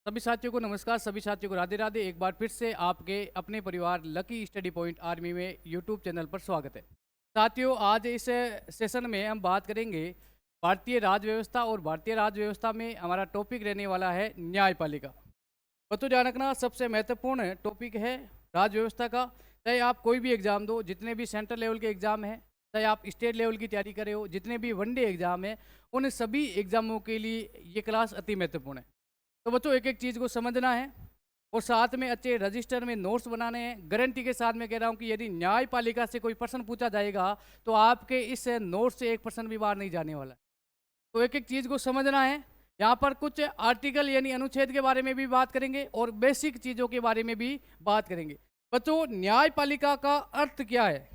सभी साथियों को नमस्कार। सभी साथियों को राधे राधे। एक बार फिर से आपके अपने परिवार लकी स्टडी पॉइंट आर्मी में यूट्यूब चैनल पर स्वागत है। साथियों, आज इस सेशन में हम बात करेंगे भारतीय राज व्यवस्था, और भारतीय राज व्यवस्था में हमारा टॉपिक रहने वाला है न्यायपालिका। बच्चों, ध्यान रखना, सबसे महत्वपूर्ण टॉपिक है राज व्यवस्था का। चाहे आप कोई भी एग्जाम दो, जितने भी सेंट्रल लेवल के एग्जाम हैं, चाहे आप स्टेट लेवल की तैयारी कर रहे हो, जितने भी वनडे एग्जाम हैं, उन सभी एग्जामों के लिए ये क्लास अति महत्वपूर्ण है। तो बच्चों, एक एक चीज़ को समझना है और साथ में अच्छे रजिस्टर में नोट्स बनाने हैं। गारंटी के साथ मैं कह रहा हूँ कि यदि न्यायपालिका से कोई प्रश्न पूछा जाएगा तो आपके इस नोट्स से एक प्रश्न भी बाहर नहीं जाने वाला है। तो एक एक चीज़ को समझना है। यहाँ पर कुछ आर्टिकल यानी अनुच्छेद के बारे में भी बात करेंगे और बेसिक चीज़ों के बारे में भी बात करेंगे। बच्चों, न्यायपालिका का अर्थ क्या है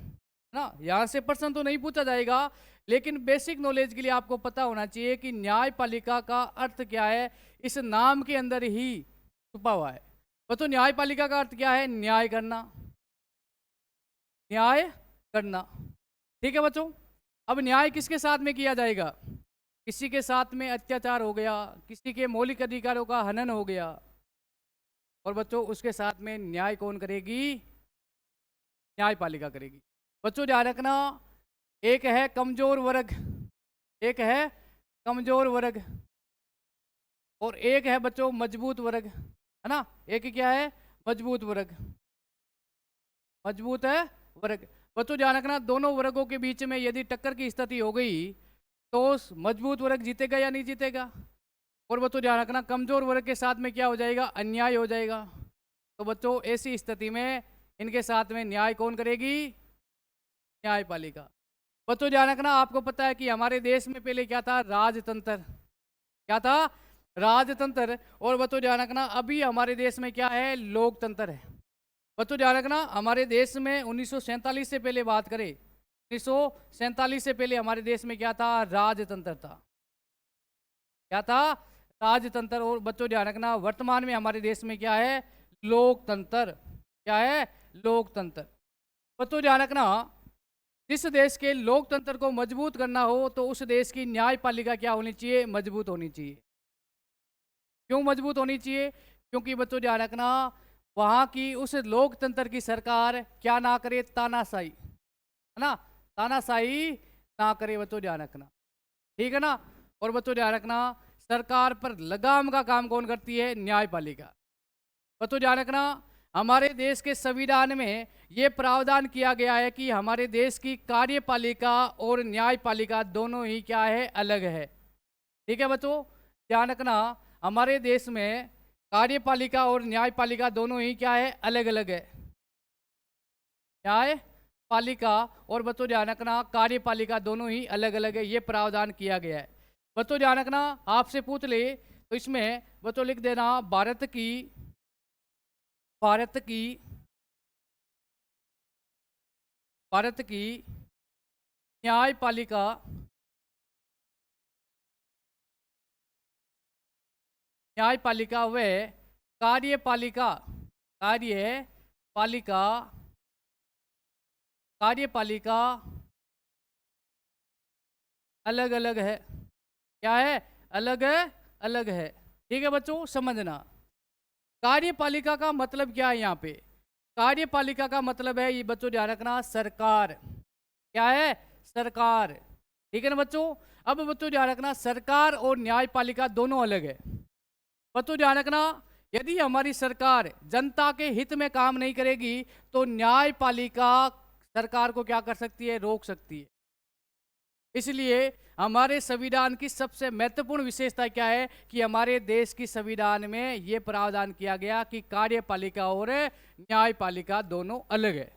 ना, यहाँ से प्रश्न तो नहीं पूछा जाएगा, लेकिन बेसिक नॉलेज के लिए आपको पता होना चाहिए कि न्यायपालिका का अर्थ क्या है। इस नाम के अंदर ही छुपा हुआ है। बच्चों, न्यायपालिका का अर्थ क्या है? न्याय करना, न्याय करना। ठीक है बच्चों। अब न्याय किसके साथ में किया जाएगा? किसी के साथ में अत्याचार हो गया, किसी के मौलिक अधिकारों का हनन हो गया, और बच्चों उसके साथ में न्याय कौन करेगी? न्यायपालिका करेगी। बच्चों ध्यान रखना, एक है कमजोर वर्ग, एक है कमजोर वर्ग, और एक है बच्चों मजबूत वर्ग, है ना। एक क्या है? मजबूत वर्ग, मजबूत है वर्ग। बच्चों ध्यान रखना, दोनों वर्गों के बीच में यदि टक्कर की स्थिति हो गई तो मजबूत वर्ग जीतेगा या नहीं जीतेगा। और बच्चों ध्यान रखना, कमजोर वर्ग के साथ में क्या हो जाएगा? अन्याय हो जाएगा। तो बच्चों ऐसी स्थिति में इनके साथ में न्याय कौन करेगी? न्यायपालिका। बच्चों ध्यान रखना, आपको पता है कि हमारे देश में पहले क्या था? राजतंत्र। क्या था? राजतंत्र। और बच्चों ध्यान रखना, अभी हमारे देश में क्या है? लोकतंत्र है। बच्चों ध्यान रखना, हमारे देश में 1947 से पहले बात करें, 1947 से पहले हमारे देश में क्या था? राजतंत्र था। क्या था? राजतंत्र। और बच्चों ध्यान रखना, वर्तमान में हमारे देश में क्या है? लोकतंत्र। क्या है? लोकतंत्र। बच्चों ध्यान रखना, जिस देश के लोकतंत्र को मजबूत करना हो तो उस देश की न्यायपालिका क्या होनी चाहिए? मजबूत होनी चाहिए। क्यों मजबूत होनी चाहिए? क्योंकि बच्चों ध्यान रखना, वहां की उस लोकतंत्र की सरकार क्या ना करे? तानाशाही, है ना, तानाशाही ना करे। बच्चों ध्यान रखना, ठीक है ना। और बच्चों ध्यान रखना, सरकार पर लगाम का काम कौन करती है? न्यायपालिका। बच्चों ध्यान रखना, हमारे देश के संविधान में ये प्रावधान किया गया है कि हमारे देश की कार्यपालिका और न्यायपालिका दोनों ही क्या है? अलग है। ठीक है बच्चों, ध्यान रखना, हमारे देश में कार्यपालिका और न्यायपालिका दोनों ही क्या है? अलग अलग है। न्यायपालिका और बच्चों ध्यान रखना, कार्यपालिका दोनों ही अलग अलग है। ये प्रावधान किया गया है। बच्चों ध्यान रखना, आपसे पूछ ले तो इसमें बच्चों लिख देना, भारत की भारत की न्यायपालिका न्यायपालिका व कार्यपालिका कार्यपालिका कार्यपालिका अलग अलग है। क्या है? अलग है, अलग है। ठीक है बच्चों, समझना, कार्यपालिका का मतलब क्या है यहाँ पे? कार्यपालिका का मतलब है, ये बच्चों ध्यान रखना, सरकार। क्या है? सरकार। ठीक है ना बच्चों। अब बच्चों ध्यान रखना, सरकार और न्यायपालिका दोनों अलग है। बच्चों ध्यान रखना, यदि हमारी सरकार जनता के हित में काम नहीं करेगी तो न्यायपालिका सरकार को क्या कर सकती है? रोक सकती है। इसलिए हमारे संविधान की सबसे महत्वपूर्ण विशेषता क्या है कि हमारे देश की संविधान में यह प्रावधान किया गया कि कार्यपालिका और न्यायपालिका दोनों अलग है।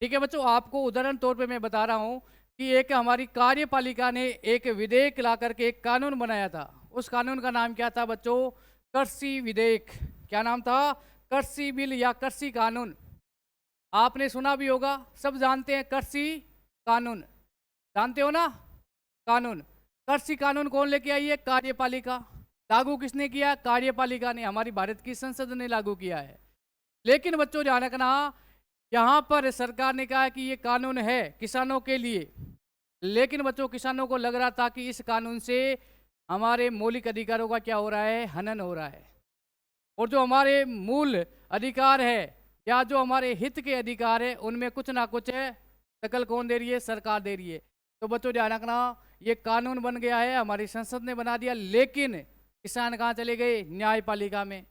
ठीक है बच्चों, आपको उदाहरण तौर पे मैं बता रहा हूं कि एक हमारी कार्यपालिका ने एक विधेयक ला करके एक कानून बनाया था। उस कानून का नाम क्या था बच्चों? कृषि विधेयक। क्या नाम था? कृषि बिल या कृषि कानून। आपने सुना भी होगा, सब जानते हैं कृषि कानून, जानते हो ना? कानून, कृषि कानून कौन लेके आई है? कार्यपालिका। लागू किसने किया? कार्यपालिका ने, हमारी भारत की संसद ने लागू किया है। लेकिन बच्चों ध्यान रखना, यहाँ पर सरकार ने कहा कि ये कानून है किसानों के लिए, लेकिन बच्चों किसानों को लग रहा था कि इस कानून से हमारे मौलिक अधिकारों का क्या हो रहा है, हनन हो रहा है। और जो हमारे मूल अधिकार है या जो हमारे हित के अधिकार है उनमें कुछ ना कुछ दखल कौन दे रही है, सरकार दे रही है। तो बच्चों ध्यान रखना, ये कानून बन गया है, हमारी संसद ने बना दिया, लेकिन किसान कहाँ चले गए, न्यायपालिका में।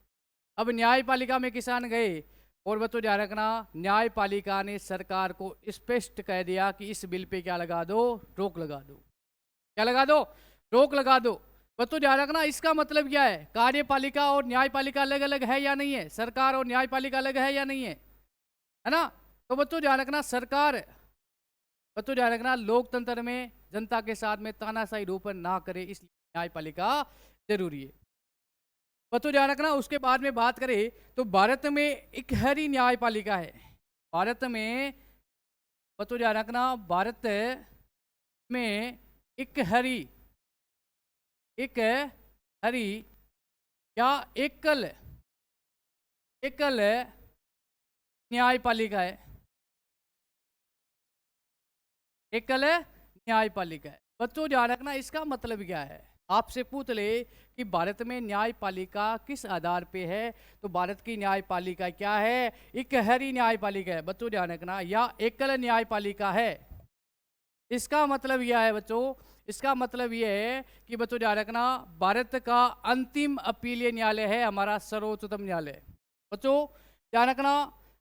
अब न्यायपालिका में किसान गए और बच्चों ध्यान रखना, न्यायपालिका ने सरकार को स्पष्ट कह दिया कि इस बिल पे क्या लगा दो, रोक लगा दो। क्या लगा दो, रोक लगा दो। बच्चों ध्यान रखना, इसका मतलब क्या है, कार्यपालिका और न्यायपालिका अलग अलग है या नहीं है, सरकार और न्यायपालिका अलग है या नहीं है ना। तो बच्चों ध्यान रखना, सरकार, बच्चों ध्यान रखना, लोकतंत्र में जनता के साथ में तानाशाही रूप ना करे, इसलिए न्यायपालिका जरूरी है। बच्चों ध्यान रखना, उसके बाद में बात करें तो भारत में इकहरी न्यायपालिका है। भारत में बच्चों ध्यान रखना, भारत में इकहरी, इकहरी या एकल, एकल न्यायपालिका है, एकल न्यायपालिका है। बच्चों ध्यान रखना, इसका मतलब क्या है, आपसे पूछ ले कि भारत में न्यायपालिका किस आधार पे है, तो भारत की न्यायपालिका क्या है, इकहरी न्यायपालिका है। बच्चों ध्यान रखना, या एकल न्यायपालिका है। इसका मतलब यह है बच्चों, इसका मतलब यह है कि बच्चों ध्यान रखना, भारत का अंतिम अपीलीय न्यायालय है हमारा सर्वोच्चतम न्यायालय। बच्चों ध्यान रखना,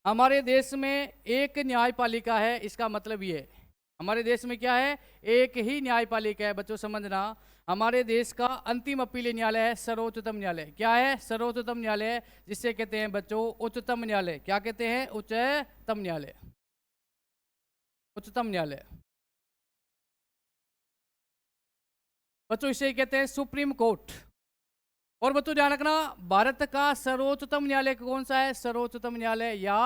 हमारे देश में एक न्यायपालिका है, इसका मतलब ये है हमारे देश में क्या है, एक ही न्यायपालिका है। बच्चों समझना, हमारे देश का अंतिम अपीलीय न्यायालय है सर्वोच्चतम न्यायालय। क्या है, सर्वोच्चतम न्यायालय, जिसे कहते हैं बच्चों उच्चतम न्यायालय। क्या कहते हैं, उच्चतम न्यायालय, उच्चतम न्यायालय। बच्चों इसे कहते हैं सुप्रीम कोर्ट। और बच्चों ध्यान रखना, भारत का सर्वोच्चतम न्यायालय कौन सा है, सर्वोच्चतम न्यायालय या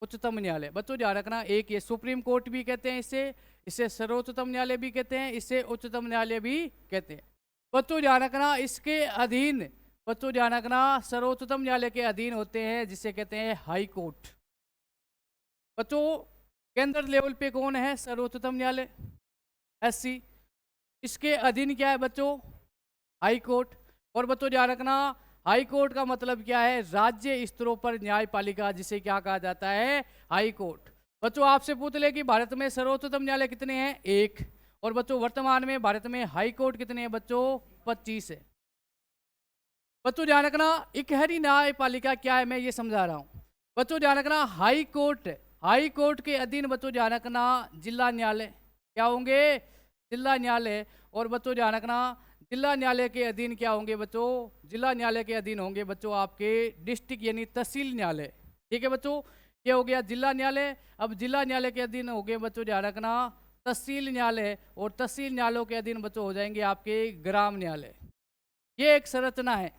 उच्चतम न्यायालय। बच्चों ध्यान रखना, एक ये सुप्रीम कोर्ट भी कहते हैं, इसे इसे सर्वोच्चतम न्यायालय भी कहते हैं, इसे उच्चतम न्यायालय भी कहते हैं। बच्चों ध्यान रखना, इसके अधीन, बच्चों ध्यान रखना, सर्वोच्चतम न्यायालय के अधीन होते हैं जिसे कहते हैं हाई कोर्ट। बच्चों केंद्र लेवल पे कौन है, सर्वोच्चतम न्यायालय, एससी। इसके अधीन क्या है बच्चों, हाई कोर्ट। और बच्चों ध्यान रखना, हाई कोर्ट का मतलब क्या है, राज्य स्तरों पर न्यायपालिका, जिसे क्या कहा जाता है, हाई कोर्ट। बच्चों आपसे पूछ ले कि भारत में सर्वोच्चतम न्यायालय कितने हैं, एक। और बच्चों वर्तमान में भारत में हाई कोर्ट कितने हैं बच्चों, 25 है। बच्चों ध्यान रखना, इकहरी न्यायपालिका क्या है, मैं ये समझा रहा हूँ। बच्चों ध्यान रखना, हाई कोर्ट, हाई कोर्ट के अधीन बच्चों ध्यान रखना जिला न्यायालय, क्या होंगे, जिला न्यायालय। और बच्चों ध्यान रखना, जिला न्यायालय के अधीन क्या होंगे बच्चों, जिला न्यायालय के अधीन होंगे बच्चों आपके डिस्ट्रिक्ट यानी तहसील न्यायालय। ठीक है बच्चों, ये हो गया जिला न्यायालय। अब जिला न्यायालय के अधीन हो गए बच्चों ध्यान रखना तहसील न्यायालय, और तहसील न्यायालयों के अधीन बच्चों हो जाएंगे आपके ग्राम न्यायालय। ये एक संरचना है।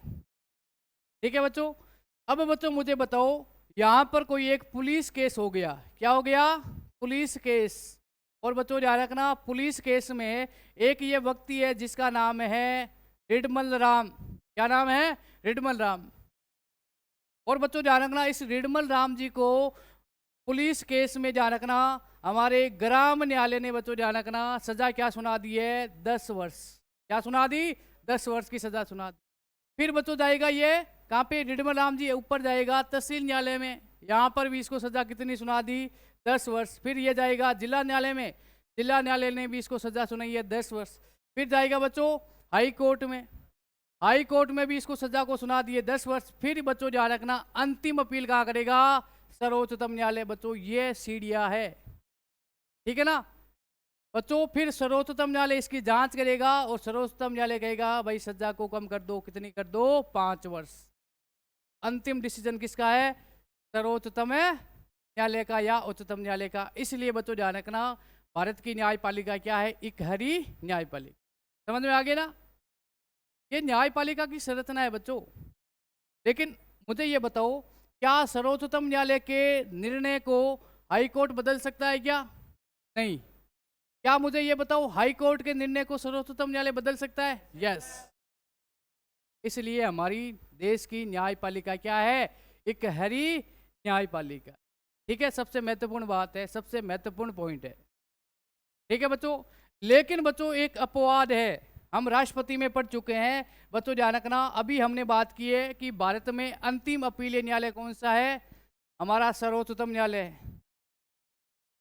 ठीक है बच्चों, अब बच्चों मुझे बताओ, यहाँ पर कोई एक पुलिस केस हो गया, क्या हो गया, पुलिस केस। और बच्चों ध्यान रखना, पुलिस केस में एक ये व्यक्ति है जिसका नाम है रिडमल राम। क्या नाम है, रिडमल राम। और बच्चों ध्यान रखना, इस रिडमल राम जी को पुलिस केस में ध्यान रखना हमारे ग्राम न्यायालय ने बच्चों ध्यान रखना सजा क्या सुना दी है, 10 वर्ष। क्या सुना दी, 10 वर्ष की सजा सुना दी। फिर बच्चों जाएगा ये कहाँ पे, रिडमल राम जी ऊपर जाएगा तहसील न्यायालय में, यहाँ पर भी इसको सजा कितनी सुना दी, 10 वर्ष। फिर ये जाएगा जिला न्यायालय में, जिला न्यायालय ने भी इसको सजा सुनाई है 10 वर्ष। फिर जाएगा बच्चों हाई कोर्ट में, हाई कोर्ट में भी इसको सजा को सुना दिए 10 वर्ष। फिर बच्चों ध्यान रखना अंतिम अपील कहाँ करेगा, सर्वोच्चतम न्यायालय। बच्चों ये सीढ़ियां है, ठीक है ना बच्चों। फिर सर्वोच्चतम न्यायालय इसकी जांच करेगा और सर्वोच्चतम न्यायालय कहेगा भाई सजा को कम कर दो, कितनी कर दो, 5 वर्ष। अंतिम डिसीजन किसका है, सर्वोच्चतम न्यायालय का या उच्चतम न्यायालय का। इसलिए बच्चों ध्यान रखना भारत की न्यायपालिका क्या है, इकहरी न्यायपालिका। समझ में आ गया ना, ये न्यायपालिका की संरचना है बच्चों। लेकिन मुझे ये बताओ, क्या सर्वोच्चतम न्यायालय के निर्णय को हाई कोर्ट बदल सकता है क्या, नहीं। क्या मुझे ये बताओ, हाई कोर्ट के निर्णय को सर्वोच्चतम न्यायालय बदल सकता है, यस। इसलिए हमारी देश की न्यायपालिका क्या है, इकहरी न्यायपालिका। ठीक है, सबसे महत्वपूर्ण बात है, सबसे महत्वपूर्ण पॉइंट है। ठीक है बच्चों, लेकिन बच्चों एक अपवाद है, हम राष्ट्रपति में पढ़ चुके हैं। बच्चों ध्यान रखना, अभी हमने बात की है कि भारत में अंतिम अपीलीय न्यायालय कौन सा है? हमारा सर्वोच्चतम न्यायालय है।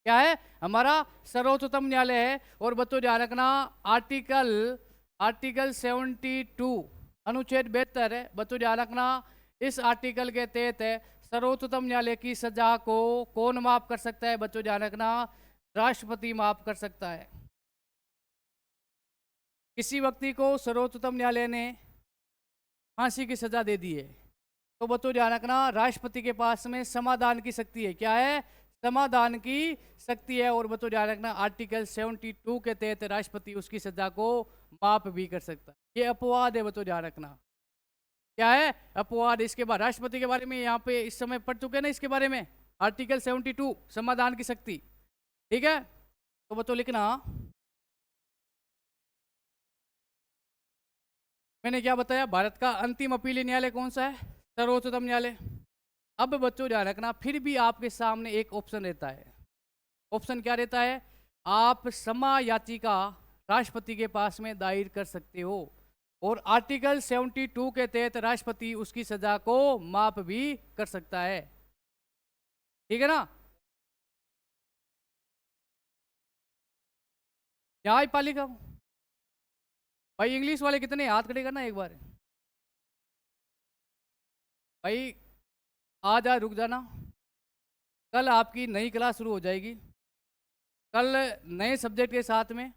क्या है? हमारा सर्वोच्चतम न्यायालय है। और बच्चों ध्यान रखना, आर्टिकल 72 अनुच्छेद 72 है। बच्चों ध्यान रखना, इस आर्टिकल के तहत सर्वोच्चतम न्यायालय की सजा को कौन माफ कर सकता है? बच्चों ध्यान रखना, राष्ट्रपति माफ कर सकता है। किसी व्यक्ति को सर्वोच्चतम न्यायालय ने फांसी की सजा दे दी है, तो बच्चों ध्यान रखना, राष्ट्रपति के पास में समाधान की शक्ति है। क्या है? समाधान की शक्ति है। और बच्चों ध्यान रखना, आर्टिकल 72 के तहत राष्ट्रपति उसकी सजा को माफ भी कर सकता है। ये अपवाद है, बच्चों ध्यान रखना। क्या है? अपवाद। इसके बाद राष्ट्रपति के बारे में यहाँ पे इस समय पढ़ चुके हैं ना, इसके बारे में आर्टिकल 72 समाधान की शक्ति। ठीक है, तो बच्चों लिखना, मैंने क्या बताया? भारत का अंतिम अपीलीय न्यायालय कौन सा है? सर्वोच्चतम न्यायालय। अब बच्चों ध्यान रखना, फिर भी आपके सामने एक ऑप्शन रहता है। ऑप्शन क्या रहता है? आप क्षमा याचिका राष्ट्रपति के पास में दायर कर सकते हो, और आर्टिकल 72 के तहत राष्ट्रपति उसकी सजा को माफ भी कर सकता है। ठीक है ना? न्यायपालिका, भाई इंग्लिश वाले कितने हाथ खड़े करना एक बार। भाई आज रुक जाना, कल आपकी नई क्लास शुरू हो जाएगी। कल नए सब्जेक्ट के साथ में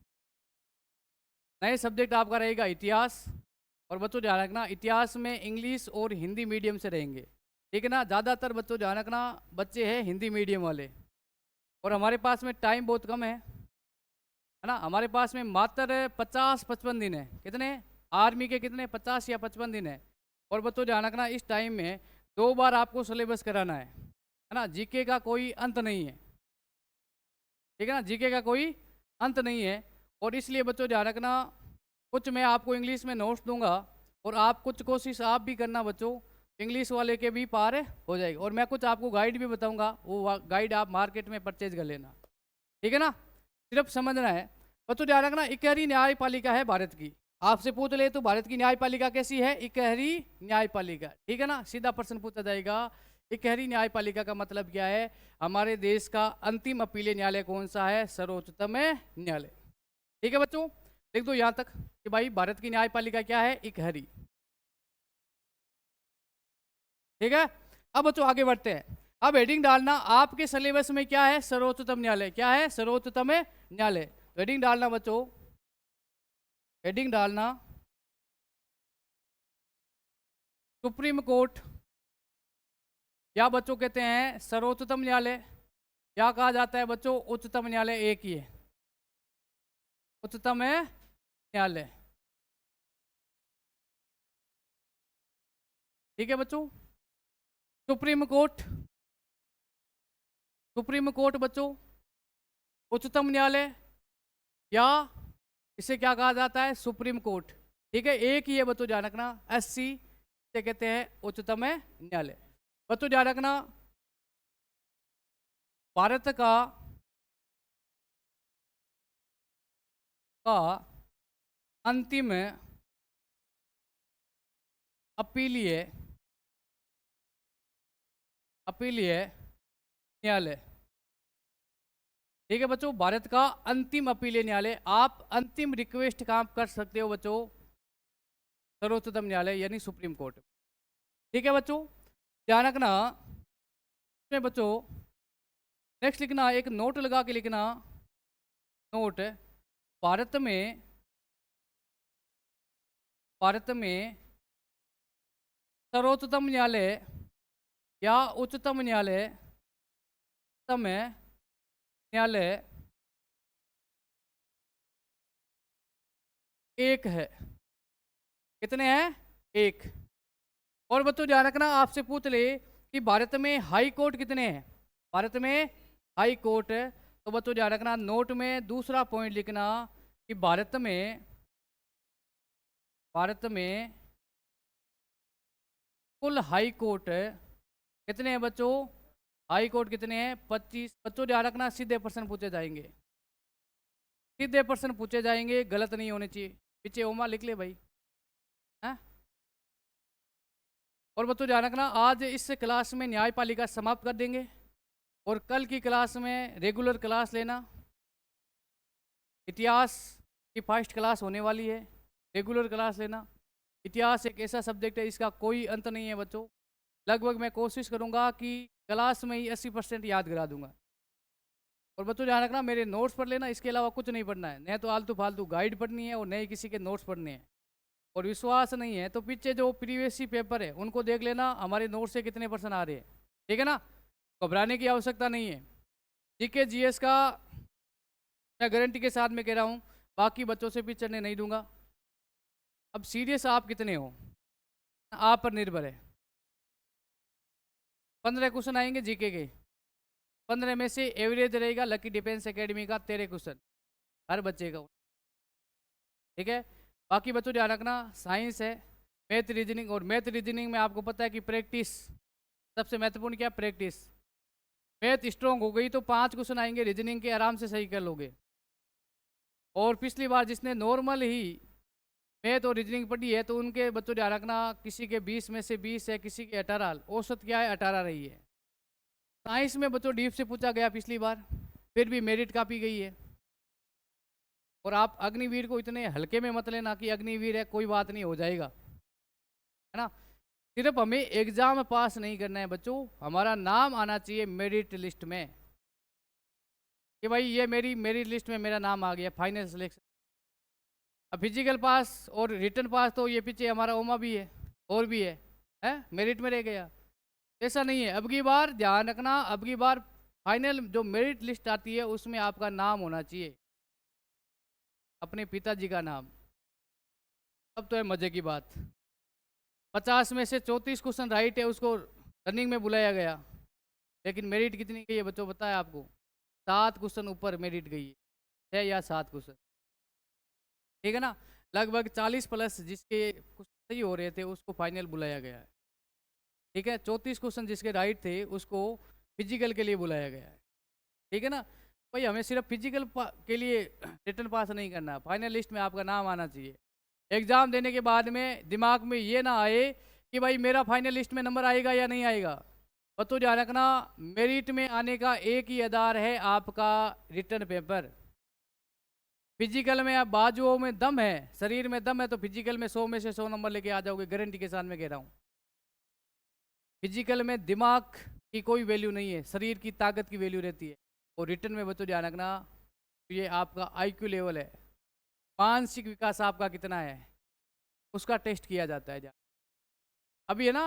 नए सब्जेक्ट आपका रहेगा इतिहास। और बच्चों ध्यान रखना, इतिहास में इंग्लिश और हिंदी मीडियम से रहेंगे। ठीक है ना? ज़्यादातर बच्चों ध्यान रखना, बच्चे हैं हिंदी मीडियम वाले, और हमारे पास में टाइम बहुत कम है ना? हमारे पास में मात्र 50-55 दिन है। कितने? आर्मी के कितने? 50 या 55 दिन है। और बच्चों ध्यान रखना, इस टाइम में 2 बार आपको सिलेबस कराना है ना? जीके का कोई अंत नहीं है। ठीक है ना? जीके का कोई अंत नहीं है। और इसलिए बच्चों ध्यान रखना, कुछ मैं आपको इंग्लिश में नोट्स दूंगा, और आप कुछ कोशिश आप भी करना बच्चों, इंग्लिश वाले के भी पार हो जाएगी। और मैं कुछ आपको गाइड भी बताऊंगा, वो गाइड आप मार्केट में परचेज कर लेना। ठीक है ना? सिर्फ समझना है। बच्चों ध्यान रखना, इकहरी न्यायपालिका है भारत की। आपसे पूछ ले तो भारत की न्यायपालिका कैसी है? इकहरी न्यायपालिका। ठीक है ना? सीधा प्रश्न पूछा जाएगा, इकहरी न्यायपालिका का मतलब क्या है? हमारे देश का अंतिम अपीलीय न्यायालय कौन सा है? सर्वोच्चतम न्यायालय। ठीक है बच्चों, लिख दो यहाँ तक कि भाई भारत की न्यायपालिका क्या है? इकहरी। ठीक है, अब बच्चों आगे बढ़ते हैं। अब हेडिंग डालना, आपके सिलेबस में क्या है? सर्वोच्चतम न्यायालय। क्या है? सर्वोच्चतम न्यायालय। हेडिंग डालना बच्चों, हेडिंग डालना सुप्रीम कोर्ट, या बच्चों कहते हैं सर्वोच्चतम न्यायालय, या कहा जाता है बच्चों उच्चतम न्यायालय। एक ही है, उच्चतम न्यायालय। ठीक है बच्चों, सुप्रीम कोर्ट, सुप्रीम कोर्ट बच्चों उच्चतम न्यायालय, या इसे क्या कहा जाता है? Supreme court. ठीक है, एक ही है बच्चों, ध्यान रखना, एससी से कहते हैं उच्चतम न्यायालय। बच्चों ध्यान रखना, भारत का अंतिम अपीलीय न्यायालय। ठीक है बच्चों, भारत का अंतिम अपीलीय न्यायालय। आप अंतिम रिक्वेस्ट काम कर सकते हो बच्चों सर्वोच्चतम न्यायालय यानी सुप्रीम कोर्ट। ठीक है बच्चों, ध्यान रखना, इसमें बच्चों नेक्स्ट लिखना, एक नोट लगा के लिखना, नोट, भारत में सर्वोच्चतम न्यायालय या उच्चतम न्यायालय, न्यायालय एक है। कितने हैं? एक। और बच्चों ध्यान रखना, आपसे पूछ ले कि भारत में हाई कोर्ट कितने हैं? भारत में हाई कोर्ट है, तो बच्चों ध्यान रखना, नोट में दूसरा पॉइंट लिखना कि भारत में कुल हाई कोर्ट कितने हैं बच्चों? हाई कोर्ट कितने हैं? 25। बच्चों ध्यान रखना, सीधे प्रश्न पूछे जाएंगे, सीधे प्रश्न पूछे जाएंगे, गलत नहीं होने चाहिए। पीछे ओमा लिख ले भाई, हैं। और बच्चों ध्यान रखना, आज इस क्लास में न्यायपालिका समाप्त कर देंगे और कल की क्लास में रेगुलर क्लास लेना। इतिहास की फर्स्ट क्लास होने वाली है, रेगुलर क्लास लेना। इतिहास एक ऐसा सब्जेक्ट है इसका कोई अंत नहीं है बच्चों। लगभग मैं कोशिश करूंगा कि क्लास में ही 80% याद करा दूंगा। और बच्चों ध्यान रखना, मेरे नोट्स पढ़ लेना, इसके अलावा कुछ नहीं पढ़ना है। न तो आलतू फालतू गाइड पढ़नी है और न ही किसी के नोट्स पढ़ने हैं। और विश्वास नहीं है तो पीछे जो प्रीवियस पेपर है उनको देख लेना, हमारे नोट से कितने % आ रहे हैं। ठीक है ना, घबराने की आवश्यकता नहीं है। जीके जीएस का मैं गारंटी के साथ में कह रहा हूँ, बाकी बच्चों से भी चढ़ने नहीं दूंगा। अब सीरियस आप कितने हो, आप पर निर्भर है। 15 क्वेश्चन आएंगे जीके के, 15 में से एवरेज रहेगा लकी डिफेंस एकेडमी का 13 क्वेश्चन हर बच्चे का। ठीक है, बाकी बच्चों ध्यान रखना, साइंस है, मैथ रीजनिंग। और मैथ रीजनिंग में आपको पता है कि प्रैक्टिस सबसे महत्वपूर्ण क्या, प्रैक्टिस। मैथ स्ट्रॉन्ग हो गई तो 5 क्वेश्चन आएंगे रीजनिंग के, आराम से सही कर लोगे। और पिछली बार जिसने नॉर्मल ही मैथ और रीजनिंग पढ़ी है तो उनके बच्चों ध्यान रखना, किसी के 20 में से 20 है, किसी के 18, औसत क्या है 18 रही है। साइंस में बच्चों डीप से पूछा गया पिछली बार, फिर भी मेरिट कापी गई है। और आप अग्निवीर को इतने हल्के में मत लेना कि अग्निवीर है कोई बात नहीं, हो जाएगा, है ना। सिर्फ हमें एग्जाम पास नहीं करना है बच्चों, हमारा नाम आना चाहिए मेरिट लिस्ट में कि भाई ये मेरी मेरिट लिस्ट में मेरा नाम आ गया, फाइनल सिलेक्शन। अब फिजिकल पास और रिटर्न पास तो ये पीछे हमारा ओमा भी है और भी है मेरिट में रह गया। ऐसा नहीं है, अब की बार ध्यान रखना, अब की बार फाइनल जो मेरिट लिस्ट आती है उसमें आपका नाम होना चाहिए, अपने पिताजी का नाम। अब तो है मजे की बात। 50 में से 34 क्वेश्चन राइट है, उसको रनिंग में बुलाया गया। लेकिन मेरिट कितनी गई है बच्चों, बताया आपको 7 क्वेश्चन ऊपर मेरिट गई है, 6 या 7 क्वेश्चन। ठीक है ना, लगभग 40+ जिसके कुछ सही हो रहे थे उसको फाइनल बुलाया गया है। ठीक है, 34 क्वेश्चन जिसके राइट थे उसको फिजिकल के लिए बुलाया गया है। ठीक है ना भाई, हमें सिर्फ फिजिकल के लिए रिटर्न पास नहीं करना, फाइनल लिस्ट में आपका नाम आना चाहिए। एग्जाम देने के बाद में दिमाग में ये ना आए कि भाई मेरा फाइनल लिस्ट में नंबर आएगा या नहीं आएगा। बच्चों ध्यान रखना, मेरिट में आने का एक ही आधार है, आपका रिटर्न पेपर। फिजिकल में आप बाजुओं में दम है, शरीर में दम है तो फिजिकल में 100 में से 100 नंबर लेके आ जाओगे, गारंटी के साथ में कह रहा हूँ। फिजिकल में दिमाग की कोई वैल्यू नहीं है, शरीर की ताकत की वैल्यू रहती है। और रिटर्न में बच्चों ध्यान रखना, ये आपका IQ लेवल है, मानसिक विकास आपका कितना है उसका टेस्ट किया जाता है। अभी है ना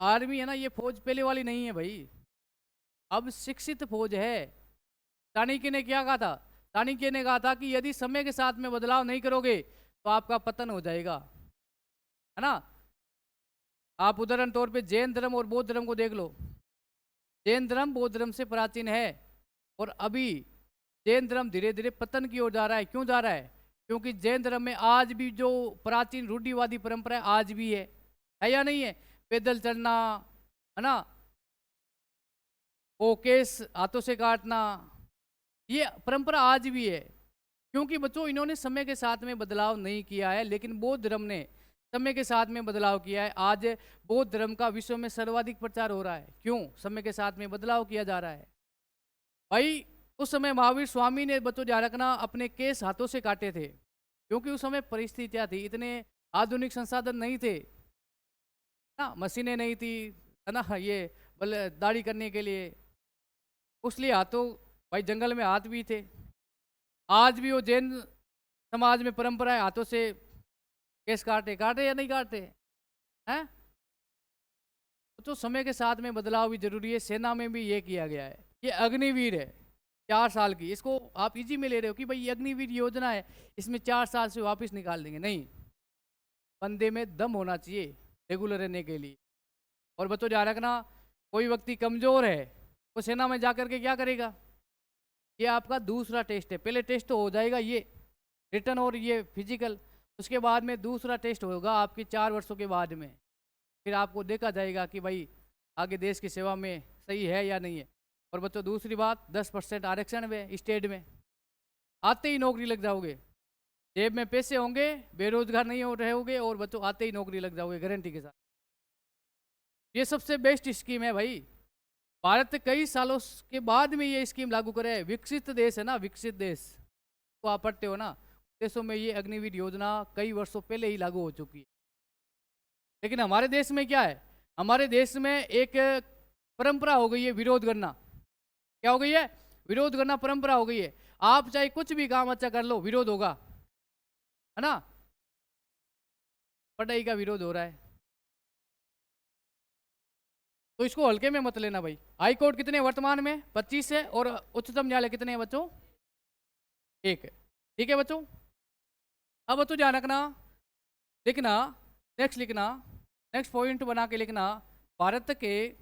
आर्मी है ना, ये फौज पहले वाली नहीं है भाई, अब शिक्षित फौज है। चाणक्य ने क्या कहा था, चाणक्य ने कहा था कि यदि समय के साथ में बदलाव नहीं करोगे तो आपका पतन हो जाएगा, है ना। आप उदाहरण तौर पे जैन धर्म और बौद्ध धर्म को देख लो, जैन धर्म बौद्ध धर्म से प्राचीन है और अभी जैन धर्म धीरे धीरे पतन की ओर जा रहा है। क्यों जा रहा है, क्योंकि जैन धर्म में आज भी जो प्राचीन रूढ़िवादी परंपरा है आज भी है या नहीं है। पैदल चलना, है ना, वो केस हाथों से काटना, ये परंपरा आज भी है। क्योंकि बच्चों इन्होंने समय के साथ में बदलाव नहीं किया है, लेकिन बौद्ध धर्म ने समय के साथ में बदलाव किया है। आज बौद्ध धर्म का विश्व में सर्वाधिक प्रचार हो रहा है। क्यों, समय के साथ में बदलाव किया जा रहा है भाई। उस समय महावीर स्वामी ने बच्चों ध्यान रखना अपने केस हाथों से काटे थे, क्योंकि उस समय परिस्थितियां थी, इतने आधुनिक संसाधन नहीं थे ना, मशीनें नहीं थी, है ना, ये दाढ़ी करने के लिए, उसलिए हाथों भाई जंगल में हाथ भी थे। आज भी वो जैन समाज में परंपरा है, हाथों से केस काटे या नहीं काटे हैं। तो समय के साथ में बदलाव भी जरूरी है। सेना में भी ये किया गया है। ये अग्निवीर है 4 साल की, इसको आप इजी में ले रहे हो कि भाई ये अग्निवीर योजना है, इसमें 4 साल से वापस निकाल देंगे, नहीं। बंदे में दम होना चाहिए रेगुलर रहने के लिए। और बच्चों ध्यान रखना, कोई व्यक्ति कमजोर है वो सेना में जाकर के क्या करेगा, ये आपका दूसरा टेस्ट है। पहले टेस्ट तो हो जाएगा ये रिटर्न और ये फिजिकल, उसके बाद में दूसरा टेस्ट होगा आपके 4 वर्षों के बाद में। फिर आपको देखा जाएगा कि भाई आगे देश की सेवा में सही है या नहीं है। और बच्चों दूसरी बात, 10% आरक्षण में स्टेट में आते ही नौकरी लग जाओगे। जेब में पैसे होंगे, बेरोजगार नहीं हो रहोगे और बच्चों आते ही नौकरी लग जाओगे गारंटी के साथ। ये सबसे बेस्ट स्कीम है भाई। भारत कई सालों के बाद में ये स्कीम लागू करे है। विकसित देश है ना, विकसित देश तो आप पढ़ते हो ना, देशों में ये अग्निवीर योजना कई वर्षों पहले ही लागू हो चुकी है। लेकिन हमारे देश में क्या है, हमारे देश में एक परंपरा हो गई है विरोध करना। क्या हो गई है? विरोध करना परंपरा हो गई है। आप चाहे कुछ भी काम अच्छा कर लो, विरोध होगा, है ना। पढ़ाई का विरोध हो रहा है तो इसको हल्के में मत लेना भाई। हाई कोर्ट कितने वर्तमान में? 25 है और उच्चतम न्यायालय कितने हैं बच्चों? 1 है। ठीक है बच्चों, अब बच्चों ध्यान रखना, लिखना, नेक्स्ट लिखना, नेक्स्ट पॉइंट बना के लिखना, भारत के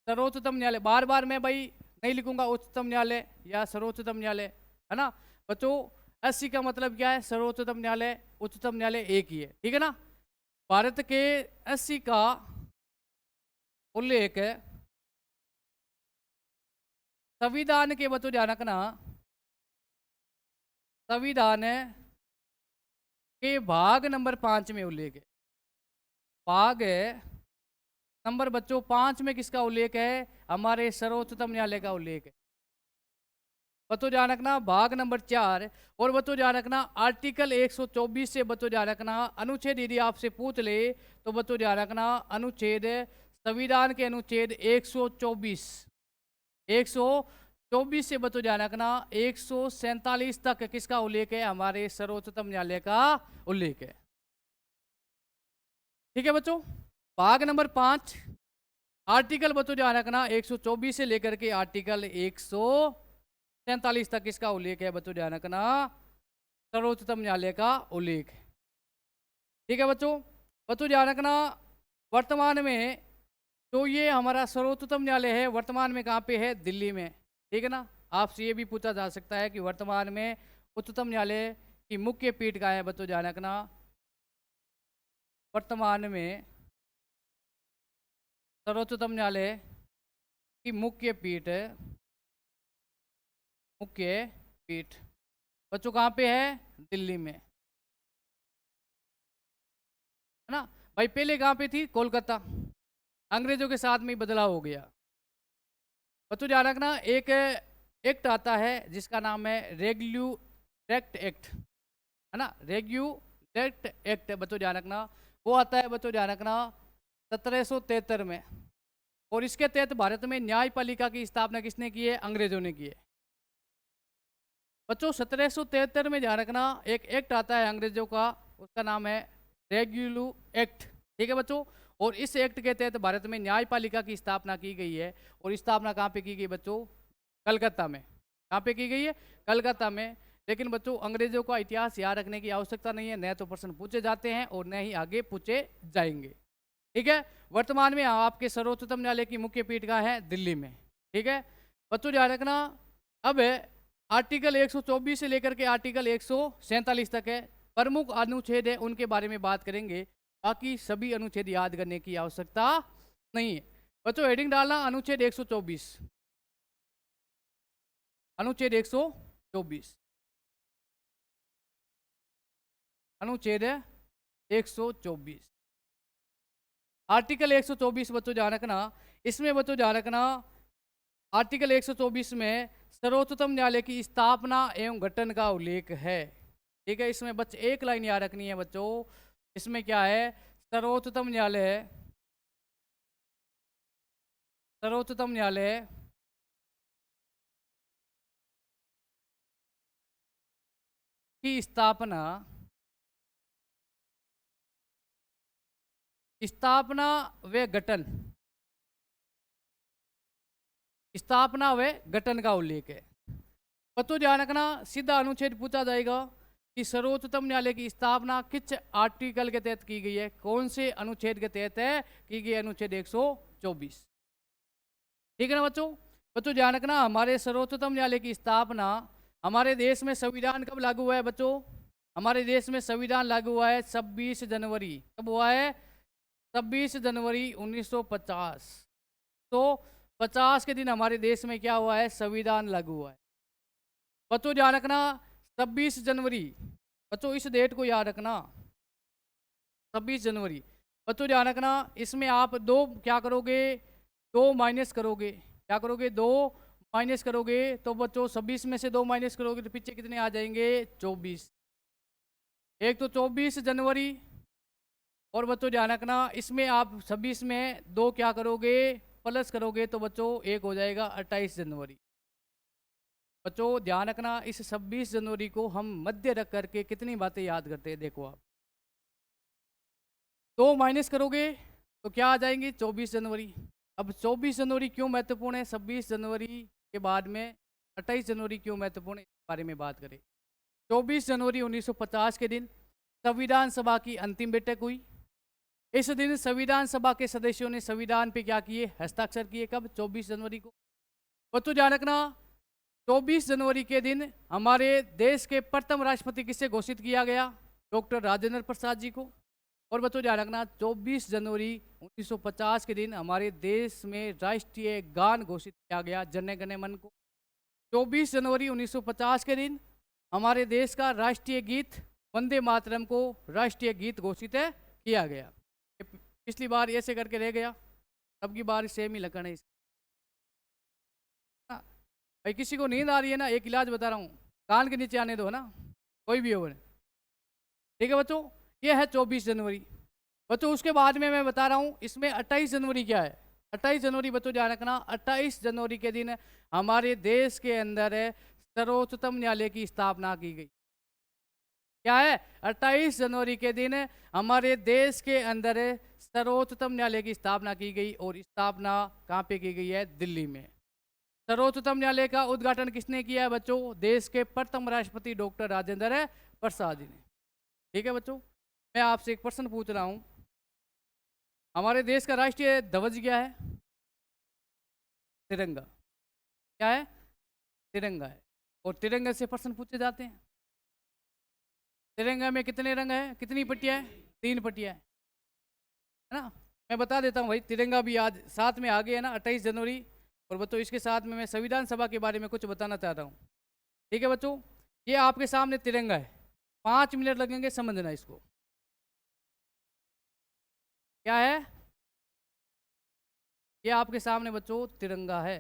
सर्वोच्चतम न्यायालय। बार बार मैं भाई नहीं लिखूंगा उच्चतम न्यायालय या सर्वोच्चतम न्यायालय, है ना बच्चों। एससी का मतलब क्या है? सर्वोच्चतम न्यायालय, उच्चतम न्यायालय एक ही है, ठीक है ना। भारत के एससी का उल्लेख संविधान के, बच्चों ध्यान रखना, संविधान के भाग नंबर 5 में उल्लेख है। भाग नंबर बच्चों 5 में किसका उल्लेख है? हमारे सर्वोच्चतम न्यायालय का उल्लेख है। बच्चों ध्यान रखना भाग नंबर 4 और बच्चों ध्यान रखना आर्टिकल 124 से बच्चों ध्यान रखना अनुच्छेद यदि आपसे पूछ ले तो बच्चों ध्यान रखना अनुच्छेद, संविधान के अनुच्छेद 124 से बच्चों ध्यान रखना 147 तक किसका उल्लेख है? हमारे सर्वोच्चतम न्यायालय का उल्लेख है। ठीक है बच्चों, भाग नंबर 5 आर्टिकल बच्चों ध्यान रखना 124 से लेकर के आर्टिकल 147 तक किसका उल्लेख है? बच्चों ध्यान रखना सर्वोच्चतम न्यायालय का उल्लेख है। ठीक है बच्चों, बच्चों ध्यान रखना वर्तमान में तो ये हमारा सर्वोच्चतम न्यायालय है, वर्तमान में कहाँ पे है? दिल्ली में, ठीक है ना। आपसे ये भी पूछा जा सकता है कि वर्तमान में उच्चतम न्यायालय की मुख्य पीठ कहाँ है? बच्चों ध्यान रखना वर्तमान में सर्वोच्चतम न्यायालय की मुख्य पीठ बच्चों कहाँ पे है? दिल्ली में, है ना भाई। पहले कहाँ पे थी? कोलकाता, अंग्रेजों के साथ में ही बदलाव हो गया। बच्चों ध्यान रखना एक एक्ट आता है जिसका नाम है रेगुलेट एक्ट, है ना, रेगुलेट एक्ट। बच्चों ध्यान रखना वो आता है बच्चों ध्यान रखना 1773 में, और इसके तहत भारत में न्यायपालिका की स्थापना किसने की है? अंग्रेजों ने की है। बच्चों 1773 में ध्यान रखना एक एक्ट आता है अंग्रेजों का, उसका नाम है रेगुलू एक्ट, ठीक है बच्चों। और इस एक्ट के तहत भारत में न्यायपालिका की स्थापना की गई है, और स्थापना कहाँ पे की गई बच्चों? कलकत्ता में। कहाँ पे की गई है? कलकत्ता में। लेकिन बच्चों अंग्रेजों का इतिहास याद रखने की आवश्यकता नहीं है, न तो प्रश्न पूछे जाते हैं और न ही आगे पूछे जाएंगे, ठीक है। वर्तमान में आपके सर्वोच्चतम न्यायालय की मुख्य पीठ कहाँ है? दिल्ली में, ठीक है। बच्चों ध्यान रखना अब आर्टिकल 124 से लेकर के आर्टिकल 147 तक है, प्रमुख अनुच्छेद है उनके बारे में बात करेंगे, बाकी सभी अनुच्छेद याद करने की आवश्यकता नहीं है। बच्चों हेडिंग डालना अनुच्छेद 124, अनुच्छेद 124, अनुच्छेद 124, आर्टिकल 124 बच्चों ध्यान रखना। इसमें बच्चों ध्यान रखना आर्टिकल 124 में सर्वोच्चतम न्यायालय की स्थापना एवं गठन का उल्लेख है, ठीक है। इसमें बच्चे एक लाइन याद रखनी है बच्चों, इसमें क्या है? सर्वोच्चतम न्यायालय की स्थापना व गठन, का उल्लेख है। बच्चों ध्यान रखना सीधा अनुच्छेद पूछा जाएगा कि सर्वोच्चतम न्यायालय की स्थापना किस आर्टिकल के तहत की गई है? कौन से अनुच्छेद के तहत है की गई? अनुच्छेद 124, ठीक है ना बच्चों। बच्चों ध्यान रखना हमारे सर्वोच्चतम न्यायालय की स्थापना, हमारे देश में संविधान कब लागू हुआ है बच्चों? हमारे देश में संविधान लागू हुआ है 26 जनवरी, कब हुआ है? 26 जनवरी 1950। तो 50 के दिन हमारे देश में क्या हुआ है? संविधान लागू हुआ है। बच्चों ध्यान रखना 26 जनवरी, बच्चों इस डेट को याद रखना, 26 जनवरी। बच्चों ध्यान रखना इसमें आप दो क्या करोगे, दो माइनस करोगे, क्या करोगे, दो माइनस करोगे, तो बच्चों 26 में से दो माइनस करोगे तो पीछे कितने आ जाएंगे, 24। एक तो 24 जनवरी, और बच्चों ध्यान रखना इसमें आप 26 में दो क्या करोगे, प्लस करोगे, तो बच्चों एक हो जाएगा 28 जनवरी। बच्चों ध्यान रखना इस 26 जनवरी को हम मध्य रख करके कितनी बातें याद करते हैं, देखो आप दो माइनस करोगे तो क्या आ जाएंगे, 24 जनवरी। अब 24 जनवरी क्यों महत्वपूर्ण है, 26 जनवरी के बाद में 28 जनवरी क्यों महत्वपूर्ण है, इस बारे में बात करें। 24 जनवरी 1950 के दिन संविधान सभा की अंतिम बैठक हुई। इस दिन संविधान सभा के सदस्यों ने संविधान पे क्या किए, हस्ताक्षर किए। कब, 24 जनवरी को। बच्चों ध्यान रखना 24 जनवरी के दिन हमारे देश के प्रथम राष्ट्रपति किसे घोषित किया गया, डॉक्टर राजेंद्र प्रसाद जी को। और बच्चों ध्यान रखना 24 जनवरी 1950 के दिन हमारे देश में राष्ट्रीय गान घोषित किया गया, जन गण मन को। 24 जनवरी 1950 के दिन हमारे देश का राष्ट्रीय गीत वंदे मातरम को राष्ट्रीय गीत घोषित किया गया। पिछली बार ऐसे करके रह गया, अब की बार सेम ही लगना है। भाई किसी को नींद आ रही है ना, एक इलाज बता रहा हूँ, कान के नीचे आने दो ना, कोई भी हो। ठीक है बच्चों, ये है 24 जनवरी। बच्चों उसके बाद में मैं बता रहा हूँ इसमें 28 जनवरी क्या है। 28 जनवरी बच्चों ध्यान रखना, 28 जनवरी के दिन हमारे देश के अंदर सर्वोच्चतम न्यायालय की स्थापना की गई। क्या है, 28 जनवरी के दिन हमारे देश के अंदर सर्वोच्चतम न्यायालय की स्थापना की गई, और स्थापना कहाँ पे की गई है, दिल्ली में। सर्वोच्चतम न्यायालय का उद्घाटन किसने किया है बच्चों, देश के प्रथम राष्ट्रपति डॉक्टर राजेंद्र प्रसाद जी ने। ठीक है बच्चों, मैं आपसे एक प्रश्न पूछ रहा हूं, हमारे देश का राष्ट्रीय ध्वज क्या है, तिरंगा। क्या है, तिरंगा है। और तिरंगे से प्रश्न पूछे जाते हैं। तिरंगा में कितने रंग है, कितनी पट्टियां है, 3 पट्टियां है ना। मैं बता देता हूँ भाई, तिरंगा भी आज साथ में आ गया है ना, 28 जनवरी। और बच्चों इसके साथ में मैं संविधान सभा के बारे में कुछ बताना चाहता हूँ। ठीक है बच्चों, ये आपके सामने तिरंगा है, 5 मिनट लगेंगे समझना इसको। क्या है, ये आपके सामने बच्चों तिरंगा है।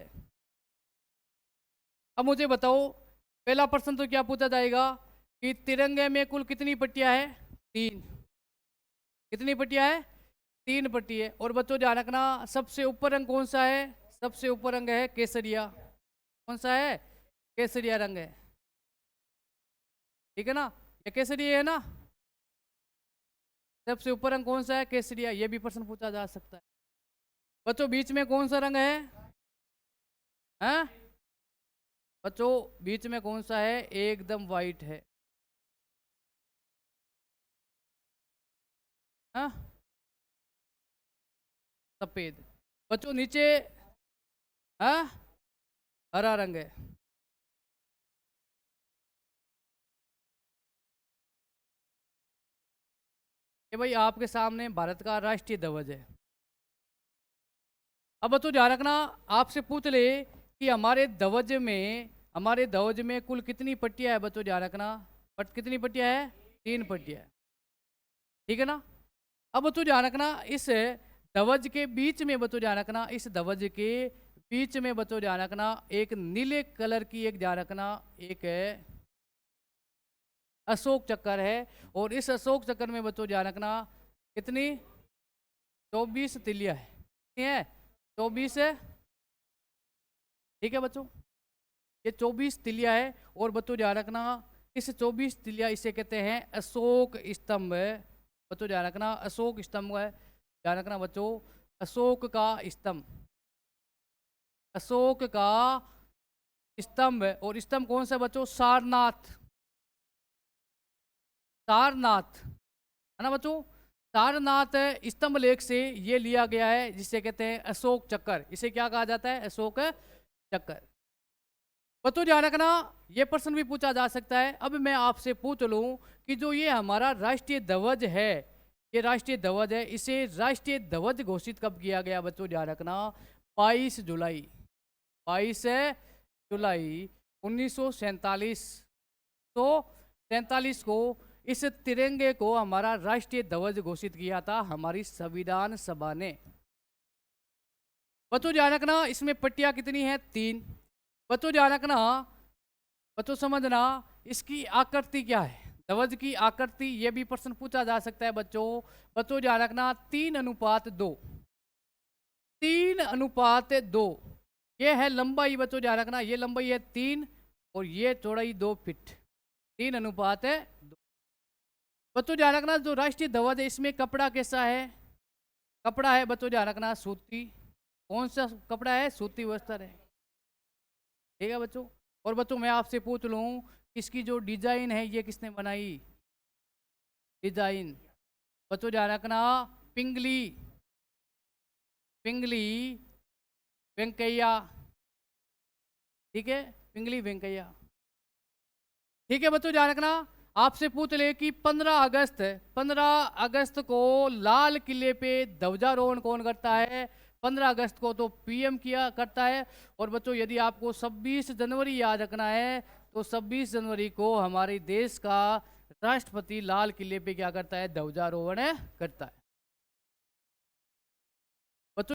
अब मुझे बताओ, पहला प्रश्न तो क्या पूछा जाएगा कि तिरंगे में कुल कितनी पट्टियां है, 3। कितनी पट्टियां है, 3 पट्टी है। और बच्चों ध्यान रखना सबसे ऊपर रंग कौन सा है, सबसे ऊपर रंग है केसरिया। कौन सा है, केसरिया रंग है। ठीक है ना, ये केसरिया है ना, सबसे ऊपर रंग कौन सा है, केसरिया। ये भी प्रश्न पूछा जा सकता है। बच्चों बीच में कौन सा रंग है, हैं? बच्चों बीच में कौन सा है, एकदम वाइट है। हाँ, सफेद। बच्चों नीचे, हाँ, हरा रंग है। ये भाई आपके सामने भारत का राष्ट्रीय ध्वज है। अब बच्चों ध्यान रखना, आपसे पूछ ले कि हमारे ध्वज में कुल कितनी पट्टियां है। बच्चों ध्यान रखना, कितनी पट्टियां है, 3 पट्टियां है। ठीक है ना। अब बच्चों ध्यान रखना इस ध्वज के बीच में, बच्चों ध्यान रखना इस ध्वज के बीच में, बच्चों ध्यान रखना एक नीले कलर की, एक ध्यान रखना एक अशोक चक्र है। और इस अशोक चक्र में बच्चों ध्यान रखना कितनी, 24 तिलिया है। कितनी है, 24 है। ठीक है बच्चों, ये 24 तिलिया है। और बच्चों ध्यान रखना इस 24 तिलिया, इसे कहते हैं अशोक स्तंभ। बच्चों ध्यान रखना अशोक स्तंभ है। ध्यान रखना बच्चों, अशोक का स्तंभ, अशोक का स्तंभ। और स्तंभ कौन सा बच्चों, सारनाथ। सारनाथ है ना बच्चों, सारनाथ स्तंभ लेख से ये लिया गया है, जिसे कहते हैं अशोक चक्र। इसे क्या कहा जाता है, अशोक चक्र। बच्चों ध्यान रखना ये प्रश्न भी पूछा जा सकता है। अब मैं आपसे पूछ लूं कि जो ये हमारा राष्ट्रीय ध्वज है, ये राष्ट्रीय ध्वज है, इसे राष्ट्रीय ध्वज घोषित कब किया गया। बच्चों ध्यान रखना 22 जुलाई, 22 जुलाई 1947 तो 47 को इस तिरंगे को हमारा राष्ट्रीय ध्वज घोषित किया था हमारी संविधान सभा ने। बच्चों ध्यान रखना, इसमें पट्टियां कितनी है? 3। बच्चों ध्यान रखना, बच्चों समझना इसकी आकृति क्या है, ध्वज की आकृति, ये भी प्रश्न पूछा जा सकता है बच्चों ध्यान रखना 3:2, 3:2 ये है लंबाई। बच्चों ध्यान रखना, ये लंबाई है 3 और ये चौड़ाई 2 फीट, 3:2। बच्चों ध्यान रखना जो राष्ट्रीय ध्वज है इसमें कपड़ा कैसा है? कपड़ा है बच्चों ध्यान रखना सूती। कौन सा कपड़ा है? सूती वस्त्र है, ठीक है बच्चों। और बच्चों मैं आपसे पूछ लूं, इसकी जो डिजाइन है ये किसने बनाई? डिजाइन बच्चों ध्यान रखना पिंगली वेंकैया, ठीक है, पिंगली वेंकैया, ठीक है। बच्चों ध्यान रखना, आपसे पूछ ले कि 15 अगस्त को लाल किले पे ध्वजारोहण कौन करता है? 15 अगस्त को तो पीएम किया करता है। और बच्चों यदि आपको 26 जनवरी याद रखना है तो 26 जनवरी को हमारे देश का राष्ट्रपति लाल किले पे क्या करता है? ध्वजारोहण करता है।